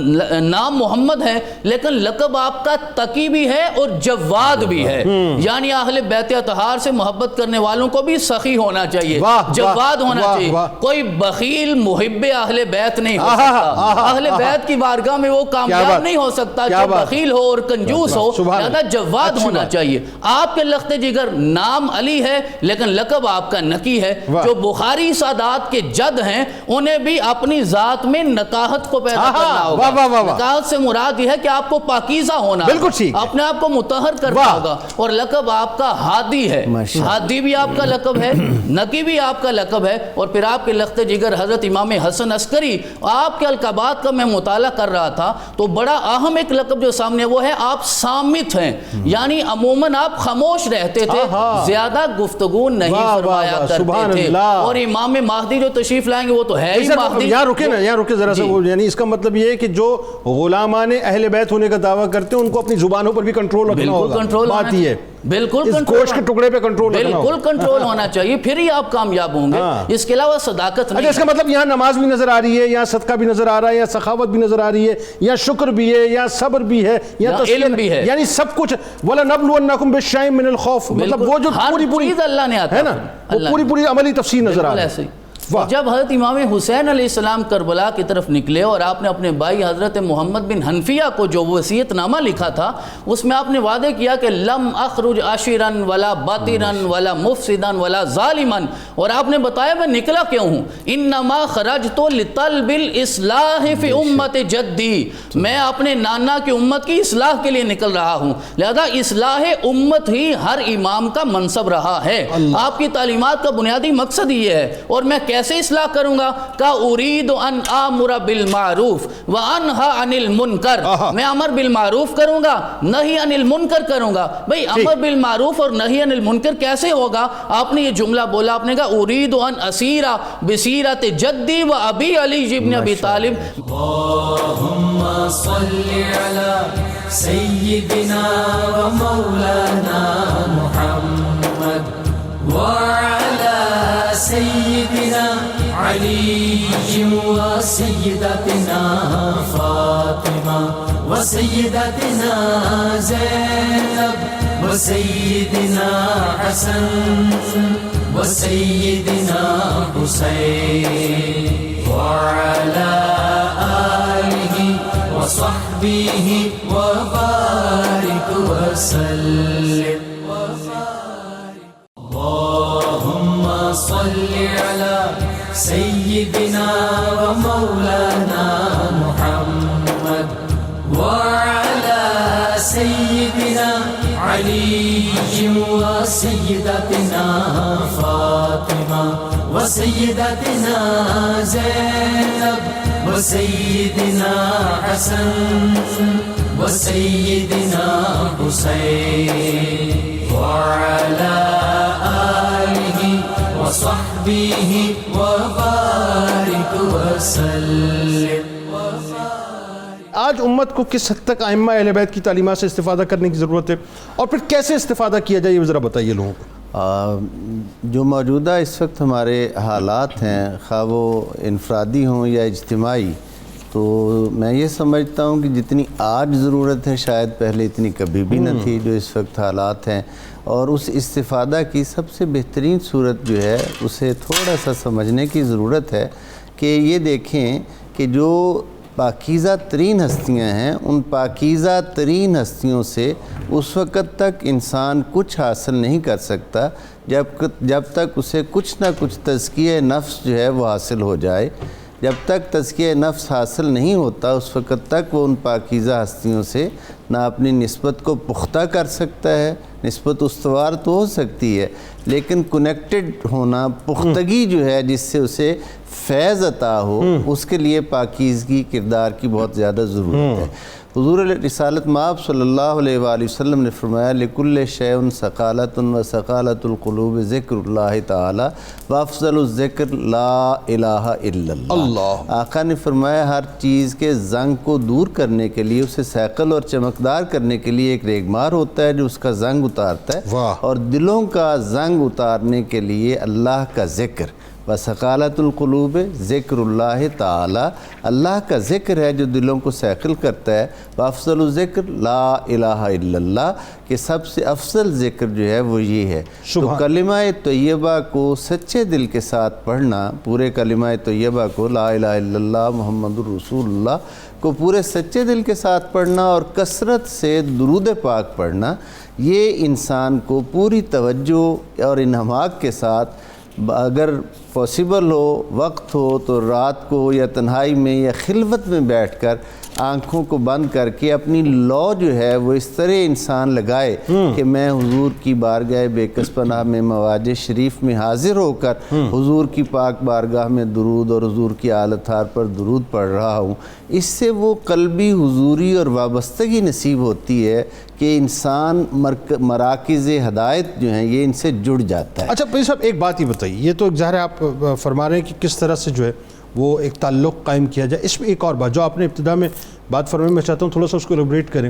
نام محمد ہے لیکن لقب آپ کا تقی بھی ہے اور جواد بھی ہے، یعنی اہل بیت اطہار سے محبت کرنے والوں کو بھی سخی ہونا چاہیے، جواد ہونا چاہیے، کوئی بخیل محب اہل بیت نہیں ہو سکتا، اہل بیت کی بارگاہ میں وہ کامیاب نہیں ہو سکتا جو بخیل ہو اور کنجوس ہو، زیادہ جواد ہونا چاہیے۔ آپ کے لخت جگر نام علی ہے لیکن لقب آپ کا نقی ہے۔ جو بخاری سادات کے جد ہیں انہیں بھی اپنی ذات میں نقاہت کو پیدا کرنا ہوگا۔ نقاہت سے مراد یہ ہے کہ آپ کو پاکیزہ ہونا ہوگا، اپنے آپ کو مطہر کرنا ہوگا، اور لقب آپ کا ہادی ہے، ہادی بھی آپ کا لقب ہے، نقی بھی آپ کا لقب ہے۔ اور پھر آپ کے لخت جگر حضرت امام حسن عسکری، آپ کے القابات کا میں مطالعہ کر رہا تھا تو بڑا اہم ایک لقب جو سامنے وہ ہے آپ صامت ہیں، یعنی عموماً آپ خاموش رہتے تھے، زیادہ گفتگو نہیں فرمایا کرتے تھے، اور امام مہدی جو تشریف لائیں گے وہ تو ہے ہی مہدی۔ یہاں رکے نا، یہاں رکے ذرا سا، یعنی اس کا مطلب یہ ہے کہ جو غلامان اہل بیت ہونے کا دعویٰ کرتے ہیں ان کو اپنی زبانوں پر بھی کنٹرول رکھنا ہوگا، بات یہ ہے، بالکل اس گوشت کے ٹکڑے پہ کنٹرول رکھنا ہوگا، بالکل کنٹرول ہونا چاہیے، پھر ہی آپ کامیاب ہوں گے، اس کے علاوہ صداقت نہیں۔ اچھا، اس کا مطلب یہاں نماز بھی نظر آ رہی ہے، یہاں صدقہ بھی نظر آ رہا ہے، یہاں سخاوت بھی نظر آ رہی ہے، یہاں شکر بھی ہے، یہاں صبر بھی ہے، یہاں علم بھی ہے، یعنی سب کچھ۔ وَلَنَبْلُوَنَّكُمْ بِالشَّيْءٍ مِّنَ الْخَوْفِ، مطلب وہ جو پوری پوری ہے نا، وہ پوری پوری عملی تفسیر نظر آ رہی ہے۔ اور جب حضرت امام حسین علیہ السلام کربلا کی طرف نکلے اور آپ نے اپنے بھائی حضرت محمد بن حنفیہ کو جو وصیت نامہ لکھا تھا اس میں آپ نے وعدے کیا کہ لم اخرج عاشرا ولا باطرا ولا مفسدا ولا ظالما، اور آپ نے بتایا میں نکلا کیوں ہوں، انما خرجت لطلب الاصلاح فی امت جدی، میں اپنے نانا کی امت کی اصلاح کے لیے نکل رہا ہوں، لہذا اصلاح امت ہی ہر امام کا منصب رہا ہے۔ آپ کی تعلیمات کا بنیادی مقصد یہ ہے، اور میں کیسے اصلاح کروں گا؟ کہ ارید ان آمر بالمعروف وانہا عن المنکر، میں امر بالمعروف کروں گا، نہی عن المنکر کروں گا۔ بھئی امر بالمعروف اور نہی عن المنکر کیسے ہوگا؟ آپ نے یہ جملہ بولا، آپ نے کہا ارید ان اسیرہ بسیرت جدی و ابی علی ابن ابی طالب۔ اللہم صلی علی سیدنا و مولانا محمد وعلی سیدنا علی و سیدتنا فاطمہ و سیدتنا زینب و سیدنا حسن و سیدنا حسین وعلی آلہ وصحبہ وبارک وسلم۔ اللہم صلی علی سیدنا و مولانا محمد وعلی سیدنا علی و سیدتنا فاطمہ و سیدتنا زینب و سیدنا حسن و سیدنا حسین وعلی آلہ وصحبہ وبارک وسلم۔ آج امت کو کس حد تک ائمہ اہل بیت کی تعلیمات سے استفادہ کرنے کی ضرورت ہے، اور پھر کیسے استفادہ کیا جائے، یہ ذرا بتائیے لوگوں کو۔ جو موجودہ اس وقت ہمارے حالات ہیں، خواہ وہ انفرادی ہوں یا اجتماعی، تو میں یہ سمجھتا ہوں کہ جتنی آج ضرورت ہے شاید پہلے اتنی کبھی بھی نہ تھی جو اس وقت حالات ہیں، اور اس استفادہ کی سب سے بہترین صورت جو ہے اسے تھوڑا سا سمجھنے کی ضرورت ہے کہ یہ دیکھیں کہ جو پاکیزہ ترین ہستیاں ہیں، ان پاکیزہ ترین ہستیوں سے اس وقت تک انسان کچھ حاصل نہیں کر سکتا جب تک اسے کچھ نہ کچھ تزکیہ نفس جو ہے وہ حاصل ہو جائے۔ جب تک تزکیہ نفس حاصل نہیں ہوتا اس وقت تک وہ ان پاکیزہ ہستیوں سے نہ اپنی نسبت کو پختہ کر سکتا ہے، نسبت استوار تو ہو سکتی ہے لیکن کنیکٹڈ ہونا، پختگی جو ہے جس سے اسے فیض عطا ہو، اس کے لیے پاکیزگی کردار کی بہت زیادہ ضرورت ہے۔ حضور رسالت مآب صلی اللہ علیہ وآلہ وسلم نے فرمایا لِكُلِّ شَيْءٍ ثَقَالَةٌ وَثَقَالَةُ الْقُلُوبِ ذِكْرُ اللَّهِ تعالی وَأَفْضَلُ الذِّكْرِ لَا إِلَٰهَ إِلَّا اللَّهُ۔ آقا نے فرمایا ہر چیز کے زنگ کو دور کرنے کے لیے، اسے ثقل اور چمکدار کرنے کے لیے ایک ریگمار ہوتا ہے جو اس کا زنگ اتارتا ہے، اور دلوں کا زنگ اتارنے کے لیے اللہ کا ذکر، وَثَقَالَةُ الْقُلُوبِ ذِكْرُ اللَّهِ تعالی، اللہ کا ذکر ہے جو دلوں کو ثقل کرتا ہے۔ وَأَفْضَلُ الذِّكْرِ لَا إِلَٰهَ إِلَّا اللَّهُ، کہ سب سے افضل ذکر جو ہے وہ یہ ہے۔ تو کلمہ طیبہ کو سچے دل کے ساتھ پڑھنا، پورے کلمہ طیبہ کو لا الہ الا اللہ محمد الرسول اللہ کو پورے سچے دل کے ساتھ پڑھنا اور کثرت سے درود پاک پڑھنا، یہ انسان کو پوری توجہ اور انہماک کے ساتھ، اگر پاسبل ہو، وقت ہو تو رات کو یا تنہائی میں یا خلوت میں بیٹھ کر آنکھوں کو بند کر کے اپنی لو جو ہے وہ اس طرح انسان لگائے کہ میں حضور کی بارگاہ بے کس پناہ میں مواج شریف میں حاضر ہو کر حضور کی پاک بارگاہ میں درود اور حضور کی آل اطہار پر درود پڑھ رہا ہوں۔ اس سے وہ قلبی حضوری اور وابستگی نصیب ہوتی ہے کہ انسان مراکز ہدایت جو ہیں یہ ان سے جڑ جاتا ہے۔ اچھا بھائی صاحب ایک بات ہی بتائیے، یہ تو ظاہر ہے آپ فرما رہے ہیں کہ کس طرح سے جو ہے وہ ایک تعلق قائم کیا جائے، اس میں ایک اور بات جو آپ نے ابتدا میں بات فرمائی، میں چاہتا ہوں تھوڑا سا اس کو ایلیبریٹ کریں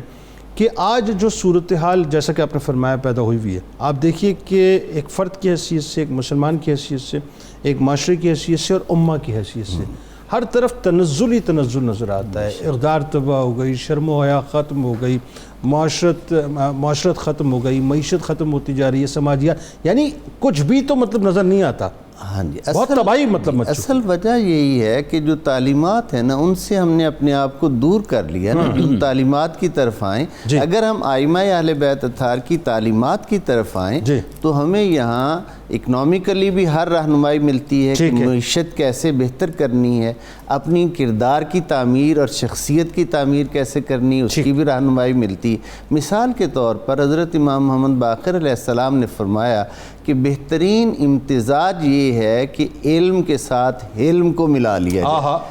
کہ آج جو صورتحال جیسا کہ آپ نے فرمایا پیدا ہوئی ہے، آپ دیکھیے کہ ایک فرد کی حیثیت سے، ایک مسلمان کی حیثیت سے، ایک معاشرے کی حیثیت سے اور امہ کی حیثیت سے ہر طرف تنزل ہی تنزل نظر آتا ہے۔ اقدار تباہ ہو گئی، شرم و حیا ختم ہو گئی، معاشرت ختم ہو گئی، معیشت ختم ہوتی جا رہی ہے، سماجیات، یعنی کچھ بھی تو مطلب نظر نہیں آتا۔ ہاں جی، بہت تباہی مطلب مچ چکی۔ اصل وجہ یہی ہے کہ جو تعلیمات ہیں نا، ان سے ہم نے اپنے آپ کو دور کر لیا نا، ان تعلیمات کی طرف آئیں۔ جی۔ اگر ہم ائمہ اہل بیت اطہار کی تعلیمات کی طرف آئیں جی۔ تو ہمیں یہاں اکنامیکلی بھی ہر رہنمائی ملتی ہے کہ ٹھیک ہے۔ معیشت کیسے بہتر کرنی ہے، اپنی کردار کی تعمیر اور شخصیت کی تعمیر کیسے کرنی ہے، اس کی بھی رہنمائی ملتی ہے۔ مثال کے طور پر حضرت امام محمد باقر علیہ السلام نے فرمایا کہ بہترین امتزاج یہ ہے کہ علم کے ساتھ حلم کو ملا لیا جائے۔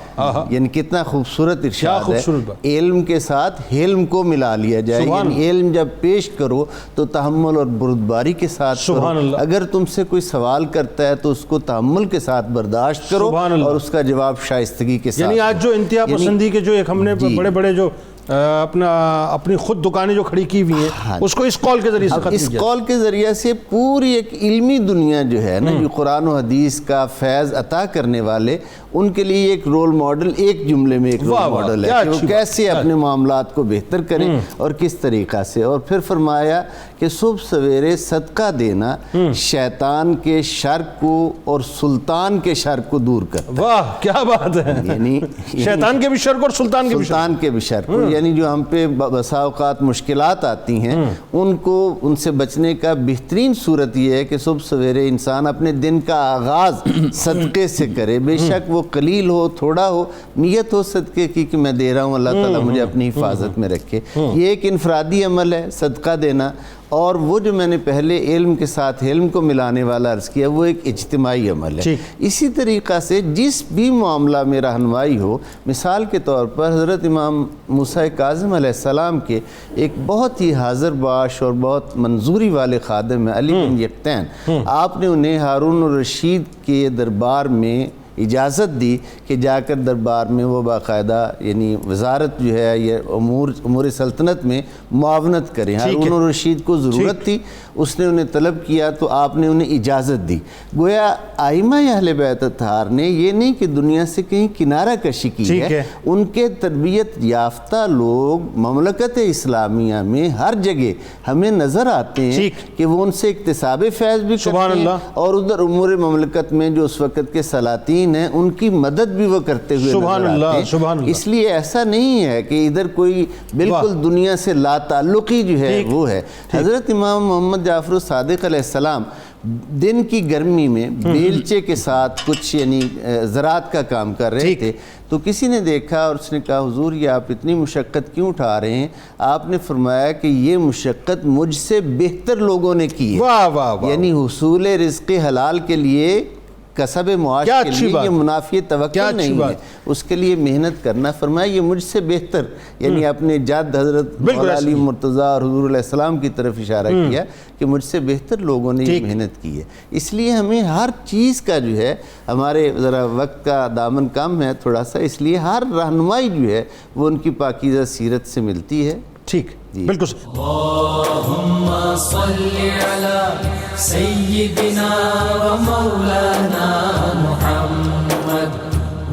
یعنی کتنا خوبصورت ارشاد ہے، علم کے ساتھ حلم کو ملا لیا جائے۔ یعنی علم جب پیش کرو تو تحمل اور بردباری کے ساتھ کرو۔ اگر تم سے کوئی سوال کرتا ہے تو اس کو تحمل کے ساتھ برداشت کرو اور اس کا جواب شائستگی کے ساتھ۔ یعنی آج جو انتہا پسندی کے جو ایک ہم نے بڑے بڑے جو اپنی خود دکانیں جو کھڑی کی ہوئی ہیں، اس کو اس قول کے ذریعے سے ختم کیا۔ اس قول کے ذریعے سے پوری ایک علمی دنیا جو ہے نا، جو قرآن و حدیث کا فیض عطا کرنے والے، ان کے لیے ایک رول ماڈل، ایک جملے میں ایک رول ماڈل ہے کہ وہ کیسے اپنے معاملات کو بہتر کریں اور کس طریقہ سے۔ اور پھر فرمایا کہ صبح سویرے صدقہ دینا شیطان کے شر کو اور سلطان کے شر کو دور کرتا ہے۔ واہ کیا بات ہے! یعنی شیطان کے بھی شر کو اور سلطان کے بھی شر کو، یعنی جو ہم پہ بسا اوقات مشکلات آتی ہیں ان سے بچنے کا بہترین صورت یہ ہے کہ صبح سویرے انسان اپنے دن کا آغاز صدقے سے کرے، بے شک وہ قلیل ہو تھوڑا ہو، نیت ہو صدقے کی کہ میں دے رہا ہوں، اللہ تعالیٰ مجھے اپنی حفاظت میں رکھے۔ یہ ایک انفرادی عمل ہے صدقہ دینا، اور وہ جو میں نے پہلے علم کے ساتھ علم کو ملانے والا عرض کیا، وہ ایک اجتماعی عمل ہے۔ اسی طریقہ سے جس بھی معاملہ میں رہنمائی ہو، مثال کے طور پر حضرت امام موسیٰ کاظم علیہ السلام کے ایک بہت ہی حاضر باش اور بہت منظوری والے خادم ہیں، علی بن یقطین، آپ نے انہیں ہارون الرشید کے دربار میں اجازت دی کہ جا کر دربار میں وہ باقاعدہ یعنی وزارت جو ہے یہ امور سلطنت میں معاونت کریں۔ ہارون الرشید کو ضرورت تھی، اس نے انہیں طلب کیا تو آپ نے انہیں اجازت دی۔ گویا ائمہ اہل بیت اطہار نے یہ نہیں کہ دنیا سے کہیں کنارہ کشی کی ہے، ان کے تربیت یافتہ لوگ مملکت اسلامیہ میں ہر جگہ ہمیں نظر آتے ہیں کہ وہ ان سے اکتساب فیض بھی کرتے ہیں، اور ادھر امور مملکت میں جو اس وقت کے سلاطین ہیں ان کی مدد بھی وہ کرتے ہوئے نظر آتے ہیں۔ اس لیے ایسا نہیں ہے کہ ادھر کوئی بالکل دنیا سے لا تعلقی جو ہے وہ ہے۔ حضرت امام محمد جعفر الصادق علیہ السلام دن کی گرمی میں بیلچے کے ساتھ کچھ یعنی زراعت کا کام کر رہے تھے، تو کسی نے دیکھا اور اس نے کہا حضور یہ آپ اتنی مشقت کیوں اٹھا رہے ہیں؟ آپ نے فرمایا کہ یہ مشقت مجھ سے بہتر لوگوں نے کی ہے، یعنی حصول رزق حلال کے لیے، کسب معاش کے لیے یہ منافع توقع نہیں ہے، اس کے لیے محنت کرنا۔ فرمایا یہ مجھ سے بہتر، یعنی اپنے جد حضرت مولا علی مرتضیٰ اور حضور علیہ السلام کی طرف اشارہ کیا کہ مجھ سے بہتر لوگوں نے یہ محنت کی ہے۔ اس لیے ہمیں ہر چیز کا جو ہے، ہمارے ذرا وقت کا دامن کم ہے تھوڑا سا، اس لیے ہر رہنمائی جو ہے وہ ان کی پاکیزہ سیرت سے ملتی ہے۔ ٹھیک، بالکل۔ اللہم صلی علی سیدنا و مولانا محمد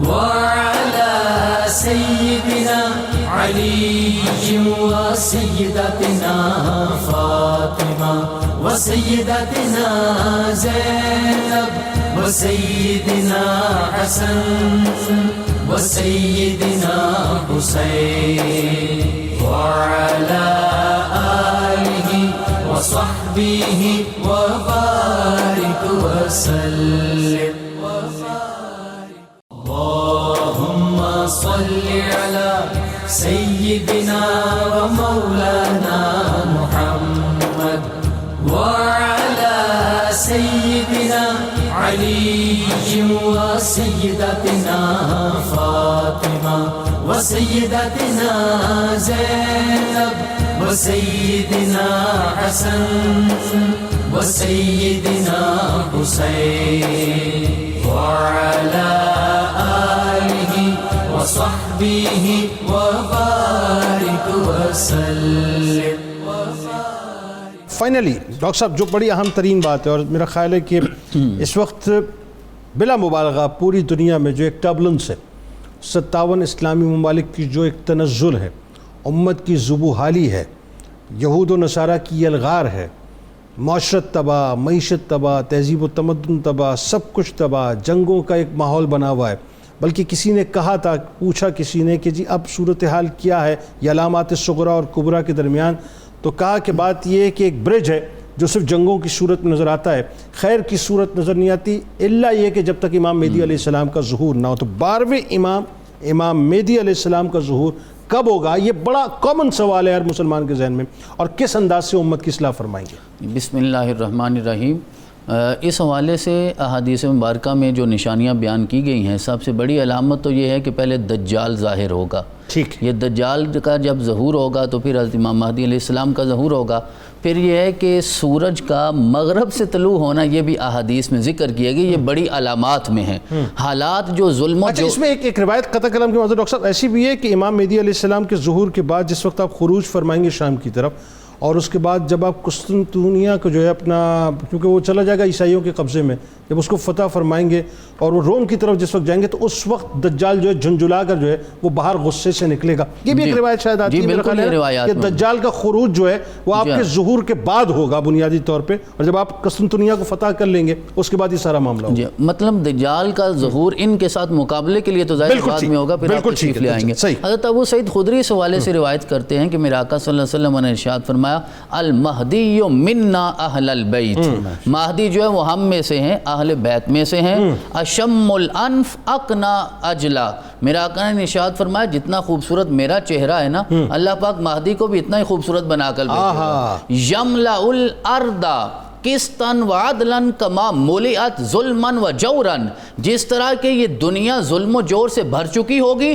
وعلی سیدنا علی و سیدتنا فاطمہ و سیدتنا زینب و سیدنا حسن و سیدنا حسین وعلى آله وصحبه وبارك وسلم اللهم صل على سيدنا ومولانا محمد وعلى سيدنا علي وسيدتنا فاطمة وسيدتنا زينب وسيدنا حسن وسيدنا حسين وعلى آله وصحبه وبارك وسلم۔ فائنلی ڈاکٹر صاحب جو بڑی اہم ترین بات ہے، اور میرا خیال ہے کہ اس وقت بلا مبالغہ پوری دنیا میں جو ایک ٹربلنس ہے، 57 اسلامی ممالک کی جو ایک تنزل ہے، امت کی زبو حالی ہے، یہود و نصارہ کی یلغار ہے، معاشرت تباہ، معیشت تباہ، تہذیب و تمدن تباہ، سب کچھ تباہ، جنگوں کا ایک ماحول بنا ہوا ہے. بلکہ کسی نے کہا تھا، پوچھا کسی نے کہ جی اب صورتحال کیا ہے یہ علامات صغریٰ اور کبریٰ کے درمیان، تو کہا کہ بات یہ ہے کہ ایک برج ہے جو صرف جنگوں کی صورت میں نظر آتا ہے، خیر کی صورت نظر نہیں آتی، الا یہ کہ جب تک امام مہدی علیہ السلام کا ظہور نہ ہو. تو 12ویں امام مہدی علیہ السلام کا ظہور کب ہوگا؟ یہ بڑا کامن سوال ہے ہر مسلمان کے ذہن میں، اور کس انداز سے امت کی اصلاح فرمائیں گے؟ بسم اللہ الرحمن الرحیم. اس حوالے سے احادیث مبارکہ میں جو نشانیاں بیان کی گئی ہیں، سب سے بڑی علامت تو یہ ہے کہ پہلے دجال ظاہر ہوگا. ٹھیک. یہ دجال کا جب ظہور ہوگا تو پھر حضرت امام مہدی علیہ السلام کا ظہور ہوگا. پھر یہ ہے کہ سورج کا مغرب سے طلوع ہونا، یہ بھی احادیث میں ذکر کیے گئے، یہ بڑی علامات میں ہیں. حالات جو ظلم و اچھا، اس میں ایک روایت قطع کلام کی معذرت ڈاکٹر صاحب ایسی بھی ہے کہ امام مہدی علیہ السلام کے ظہور کے بعد جس وقت آپ خروج فرمائیں گے شام کی طرف، اور اس کے بعد جب آپ قسطنطنیہ کو جو ہے اپنا، کیونکہ وہ چلا جائے گا عیسائیوں کے قبضے میں، جب اس کو فتح فرمائیں گے اور وہ روم کی طرف جس وقت جائیں گے، تو اس وقت دجال جو ہے جھنجھلا کر جو ہے وہ باہر غصے سے نکلے گا. یہ بھی ایک روایت شاید آتی ہے میرے خیال ہے کہ دجال کا خروج جو ہے وہ آپ کے ظہور کے بعد ہوگا بنیادی طور پہ، اور جب آپ قسطنطنیہ کو فتح کر لیں گے اس کے بعد یہ سارا معاملہ ہوگا. مطلب دجال کا ظہور ان کے ساتھ مقابلے کے لیے تو ظاہر بعد میں ہوگا، پھر آپ تشریف لے آئیں گے. حضرت ابو سعید خدری اس حوالے سے روایت کرتے ہیں کہ میرے آقا صلی اللہ علیہ وسلم نے ارشاد فرمایا، المہدی منا اہل البیت، مہدی جو ہے وہ ہم میں سے ہیں، اہل بیت میں سے ہیں. اشم الانف اقنا اجلا، میرا آقا نے ارشاد فرمایا جتنا خوبصورت میرا چہرہ ہے نا، اللہ پاک مہدی کو بھی اتنا ہی خوبصورت بنا کر بھیجے گا. یملأ الارض قسطاً وعدلاً کما ملئت ظلماً و جوراً، جس طرح کہ یہ دنیا ظلم و جور سے بھر چکی ہوگی،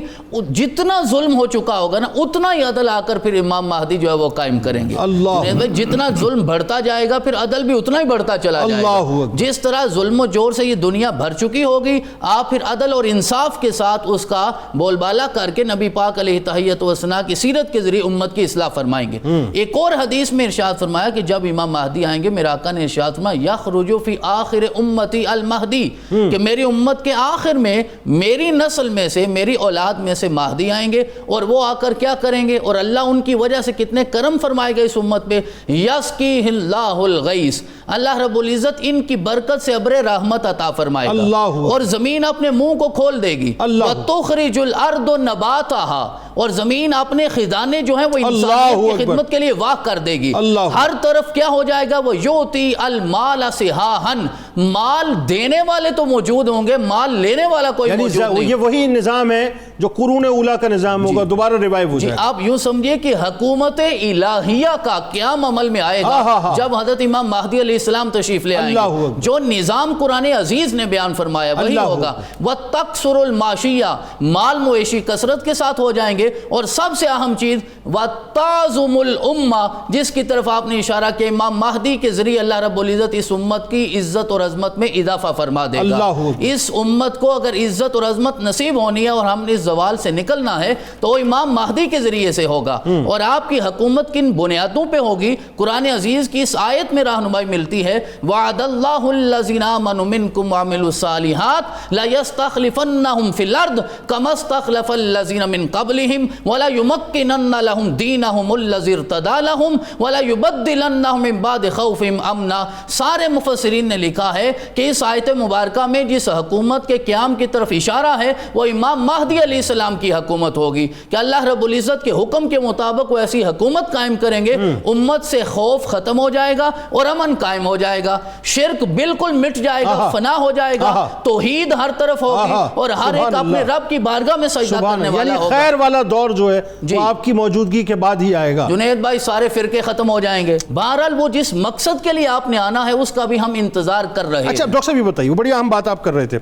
جتنا ظلم ہو چکا ہوگا نا اتنا ہی عدل آ کر پھر امام مہدی جو ہے وہ قائم کریں گے. جتنا ظلم بڑھتا جائے گا پھر عدل بھی اتنا ہی بڑھتا چلا جائے گا. جس طرح ظلم و جور سے یہ دنیا بھر چکی ہوگی، آپ پھر عدل اور انصاف کے ساتھ اس کا بول بالا کر کے نبی پاک علیہ تحیۃ و ثنا کی سیرت کے ذریعے امت کی اصلاح فرمائیں گے. ایک اور حدیث میں ارشاد فرمایا کہ جب امام مہدی آئیں گے، میرا آقا نے ارشاد فرمایا یخرج فی آخر امتی المہدی، کہ میری امت کے آخر میں میری نسل میں سے، میری اولاد میں سے مہدی آئیں گے، اور وہ آ کر کیا کریں گے، اور اللہ ان کی وجہ سے کتنے کرم فرمائے گا اس امت پہ. یسقیہ اللہ الغیث، اللہ رب العزت ان کی برکت سے ابر رحمت عطا فرمائے گا، اور زمین اپنے منہ کو کھول دے گی. وَتُخْرِجُ الْأَرْضُ نَبَاتَهَا، اور زمین اپنے خزانے جو ہیں وہ انسانیت کی خدمت کے لیے واہ کر دے گی. ہر طرف کیا ہو جائے گا، وہ یوتی المال صحاحن، مال دینے والے تو موجود ہوں گے، مال لینے والا کوئی موجود نہیں. یہ وہی نظام ہے جو قرون اولا کا نظام ہوگا، دوبارہ ریوائیو ہو جائے. آپ یوں سمجھیے کہ حکومت الہیہ کا قیام عمل میں آئے گا جب حضرت امام مہدی علیہ السلام تشریف لے آئیں گے. جو نظام قرآن عزیز نے بیان فرمایا وہی ہوگا. وَتَقْصُرُ الْمَاشِيَّةِ، مال مویشی کثرت کے ساتھ ہو جائیں گے. اور سب سے اہم چیز وَتَعْظُمُ الْأُمَّةِ، جس کی طرف آپ نے اشارہ کیا، امام مہدی کے ذریعے اللہ رب العزت اس امت کی عزت اور عظمت میں اضافہ فرما دے گا. اس امت کو اگر عزت اور عظمت نصیب ہونی ہے اور ہم نے اس زوال سے نکلنا ہے تو وہ امام مہدی کے ذریعے سے ہوگا. اور آپ کی حکومت کن بنیادوں پہ ہوگی؟ قرآن عزیز کی اس آیت میں رہنمائی ملتی ہے، وعد اللہ الذین آمنوا منکم وعملوا الصالحات لیستخلفنہم فی الارض کما استخلف الذین من قبلہم ولایمکنن لہم دینہم الذی ارتضی لہم ولایبدلنہم من بعد خوفہم امنا. سارے مفسرین نے لکھا ہے کہ اس آیت مبارکہ میں جس حکومت کے قیام کی طرف اشارہ ہے وہ امام مہدی علیہ السلام کی حکومت ہوگی، کہ اللہ رب العزت کے حکم کے مطابق وہ ایسی حکومت قائم کریں گے، امت سے خوف ختم ہو جائے گا اور امن قائم ہو جائے گا، شرک بالکل مٹ جائے گا، فنا ہو جائے گا، توحید ہر طرف ہوگی، اور ہر ایک اپنے رب کی بارگاہ میں سجدہ کرنے والا ہوگا. خیر والا دور جو ہے وہ آپ کی موجودگی کے بعد ہی آئے گا. جنید بھائی، سارے فرقے ختم ہو جائیں گے. بہرحال وہ جس مقصد کے لیے آپ نے آنا ہے اس کا بھی ہم انتظار کر رہے ہیں. اچھا ڈاکٹر صاحب یہ بتائیے، بڑی اہم بات آپ کر رہے تھے،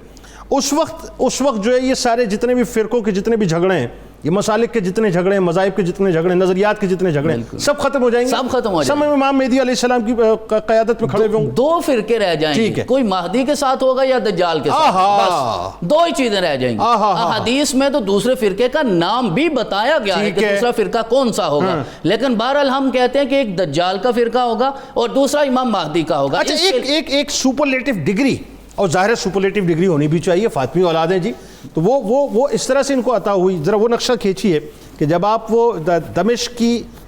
اس وقت جو ہے یہ سارے جتنے بھی فرقوں کے جتنے بھی جھگڑے ہیں، یہ مسالک کے جتنے جھگڑے ہیں، مذاہب کے جتنے جھگڑے ہیں، نظریات کے جتنے جھگڑے ہیں، سب ختم ہو جائیں گے. سب ختم ہو جائیں گے. سب امام مہدی علیہ السلام کی قیادت میں کھڑے ہوں گے. دو فرقے رہ جائیں گے، کوئی مہدی کے ساتھ ہوگا یا دجال کے ساتھ، بس دو ہی چیزیں رہ جائیں گی. حدیث میں تو دوسرے فرقے کا نام بھی بتایا گیا ہے کہ دوسرا فرقہ کون سا ہوگا، لیکن بہرحال ہم کہتے ہیں کہ ایک دجال کا فرقہ ہوگا اور دوسرا امام مہدی کا ہوگا. اچھا، ایک سپرلیٹو ڈگری، اور ظاہر سپرلیٹو ڈگری ہونی بھی چاہیے، فاطمی اولاد ہیں جی، تو وہ اس طرح سے ان کو عطا ہوئی. ذرا وہ نقشہ کھینچیے کہ جب آپ وہ دمشق کی